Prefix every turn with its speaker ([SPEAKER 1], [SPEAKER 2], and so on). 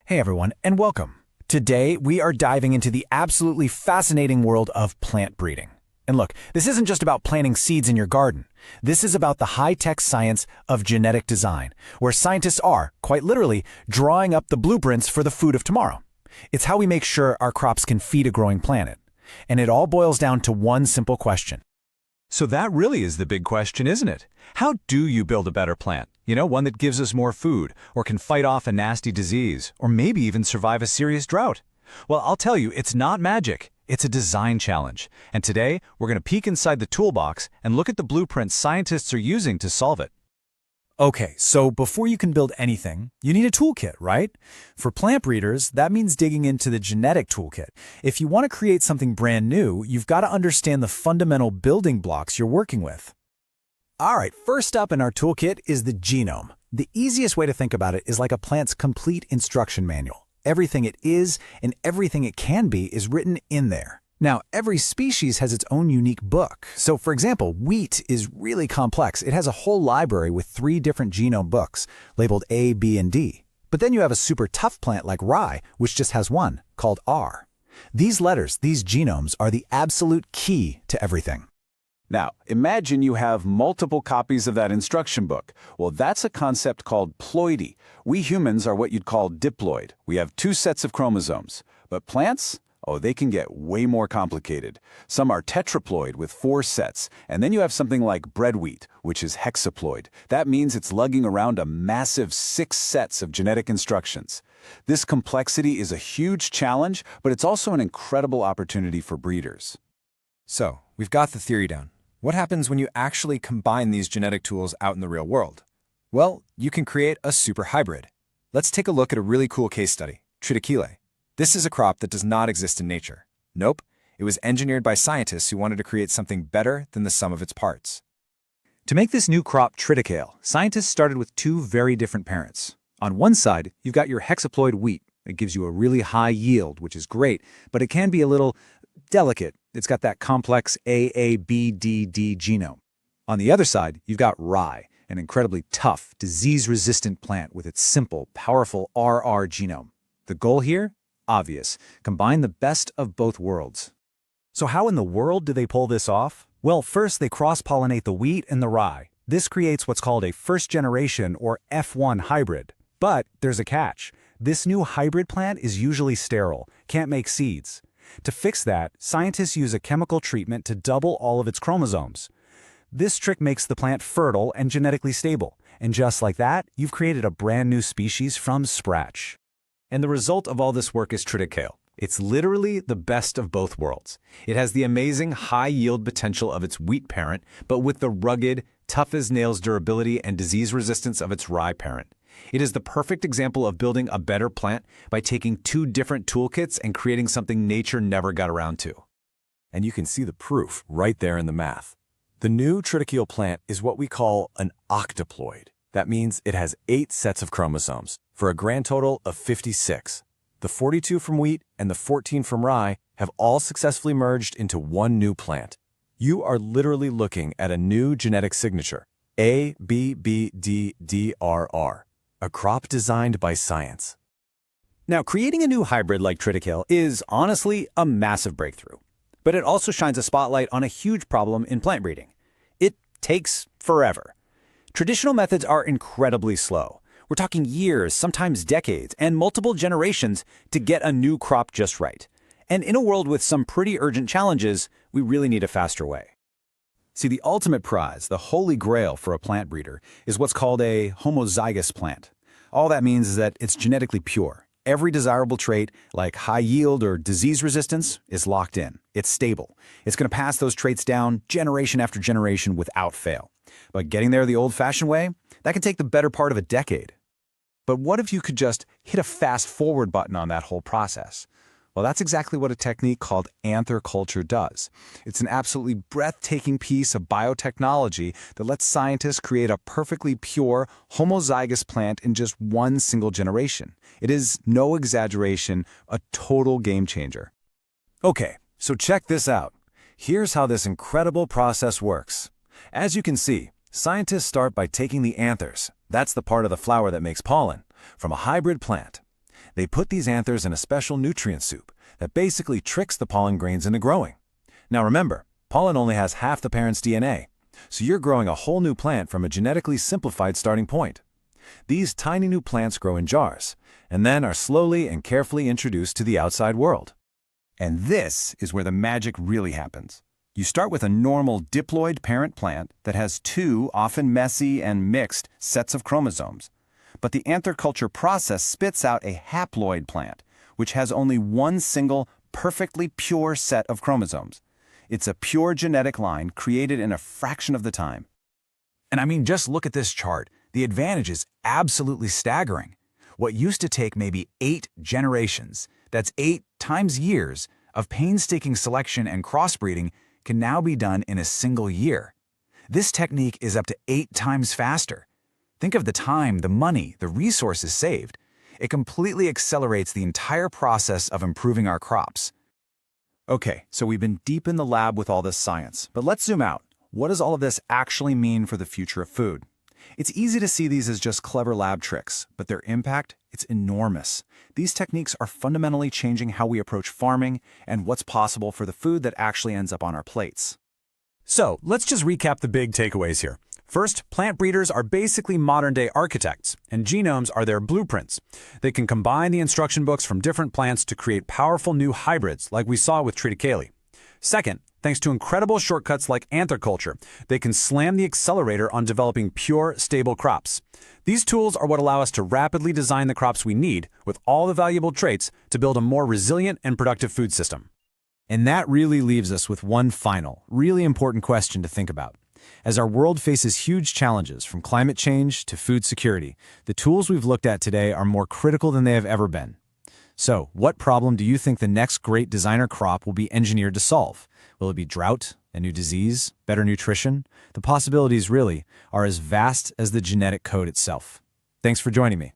[SPEAKER 1] Hey everyone, and welcome. Today, we are diving into the absolutely fascinating world of plant breeding. And look, this isn't just about planting seeds in your garden. This is about the high-tech science of genetic design, where scientists are, quite literally, drawing up the blueprints for the food of tomorrow. It's how we make sure our crops can feed a growing planet. And it all boils down to one simple question.
[SPEAKER 2] So that really is the big question, isn't it? How do you build a better plant? One that gives us more food, or can fight off a nasty disease, or maybe even survive a serious drought? Well, I'll tell you, it's not magic. It's a design challenge. And today, we're going to peek inside the toolbox and look at the blueprints scientists are using to solve it.
[SPEAKER 1] Okay, so before you can build anything, you need a toolkit, right? For plant breeders, that means digging into the genetic toolkit. If you want to create something brand new, you've got to understand the fundamental building blocks you're working with. All right, first up in our toolkit is the genome. The easiest way to think about it is like a plant's complete instruction manual. Everything it is and everything it can be is written in there. Now, every species has its own unique book. So, for example, wheat is really complex. It has a whole library with 3 different genome books, labeled A, B, and D. But then you have a super tough plant like rye, which just has one, called R. These letters, these genomes, are the absolute key to everything.
[SPEAKER 3] Now, imagine you have multiple copies of that instruction book. Well, that's a concept called ploidy. We humans are what you'd call diploid. We have 2 sets of chromosomes. But plants? Oh, they can get way more complicated. Some are tetraploid with 4 sets, and then you have something like bread wheat, which is hexaploid. That means it's lugging around a massive 6 sets of genetic instructions. This complexity is a huge challenge, but it's also an incredible opportunity for breeders.
[SPEAKER 4] So, we've got the theory down. What happens when you actually combine these genetic tools out in the real world? Well, you can create a super hybrid. Let's take a look at a really cool case study, triticale. This is a crop that does not exist in nature. Nope, it was engineered by scientists who wanted to create something better than the sum of its parts.
[SPEAKER 2] To make this new crop triticale, scientists started with 2 very different parents. On one side, you've got your hexaploid wheat. It gives you a really high yield, which is great, but it can be a little delicate. It's got that complex AABDD genome. On the other side, you've got rye, an incredibly tough, disease-resistant plant with its simple, powerful RR genome. The goal here? Obvious. Combine the best of both worlds.
[SPEAKER 1] So how in the world do they pull this off? Well, first they cross-pollinate the wheat and the rye. This creates what's called a first-generation or F1 hybrid. But there's a catch. This new hybrid plant is usually sterile, can't make seeds. To fix that, scientists use a chemical treatment to double all of its chromosomes. This trick makes the plant fertile and genetically stable. And just like that, you've created a brand new species from scratch.
[SPEAKER 2] And the result of all this work is triticale. It's literally the best of both worlds. It has the amazing high-yield potential of its wheat parent, but with the rugged, tough-as-nails durability and disease resistance of its rye parent. It is the perfect example of building a better plant by taking 2 different toolkits and creating something nature never got around to.
[SPEAKER 5] And you can see the proof right there in the math. The new triticale plant is what we call an octaploid. That means it has 8 sets of chromosomes, for a grand total of 56. The 42 from wheat and the 14 from rye have all successfully merged into one new plant. You are literally looking at a new genetic signature, ABBDDRR, a crop designed by science.
[SPEAKER 1] Now, creating a new hybrid like triticale is honestly a massive breakthrough. But it also shines a spotlight on a huge problem in plant breeding. It takes forever. Traditional methods are incredibly slow. We're talking years, sometimes decades, and multiple generations to get a new crop just right. And in a world with some pretty urgent challenges, we really need a faster way. See, the ultimate prize, the holy grail for a plant breeder, is what's called a homozygous plant. All that means is that it's genetically pure. Every desirable trait, like high yield or disease resistance, is locked in. It's stable. It's going to pass those traits down generation after generation without fail. But getting there the old-fashioned way, that can take the better part of a decade. But what if you could just hit a fast-forward button on that whole process? Well, that's exactly what a technique called anther culture does. It's an absolutely breathtaking piece of biotechnology that lets scientists create a perfectly pure, homozygous plant in just one single generation. It is, no exaggeration, a total game changer. Okay, so check this out. Here's how this incredible process works. As you can see, scientists start by taking the anthers, that's the part of the flower that makes pollen, from a hybrid plant.
[SPEAKER 3] They put these anthers in a special nutrient soup that basically tricks the pollen grains into growing. Now remember, pollen only has half the parent's DNA, so you're growing a whole new plant from a genetically simplified starting point. These tiny new plants grow in jars, and then are slowly and carefully introduced to the outside world. And this is where the magic really happens. You start with a normal diploid parent plant that has two, often messy and mixed, sets of chromosomes. But the anther culture process spits out a haploid plant, which has only one single, perfectly pure set of chromosomes. It's a pure genetic line created in a fraction of the time.
[SPEAKER 2] And I mean, just look at this chart. The advantage is absolutely staggering. What used to take maybe 8 generations, that's 8 times years, of painstaking selection and crossbreeding can now be done in a single year. This technique is up to 8 times faster. Think of the time, the money, the resources saved. It completely accelerates the entire process of improving our crops.
[SPEAKER 3] Okay, so we've been deep in the lab with all this science, but let's zoom out. What does all of this actually mean for the future of food? It's easy to see these as just clever lab tricks, but their impact, it's enormous. These techniques are fundamentally changing how we approach farming and what's possible for the food that actually ends up on our plates.
[SPEAKER 1] So, let's just recap the big takeaways here. First, plant breeders are basically modern-day architects, and genomes are their blueprints. They can combine the instruction books from different plants to create powerful new hybrids, like we saw with triticale. Second, thanks to incredible shortcuts like anther culture, they can slam the accelerator on developing pure, stable crops. These tools are what allow us to rapidly design the crops we need, with all the valuable traits, to build a more resilient and productive food system.
[SPEAKER 4] And that really leaves us with one final, really important question to think about. As our world faces huge challenges from climate change to food security, the tools we've looked at today are more critical than they have ever been. So, what problem do you think the next great designer crop will be engineered to solve? Will it be drought, a new disease, better nutrition? The possibilities really are as vast as the genetic code itself. Thanks for joining me.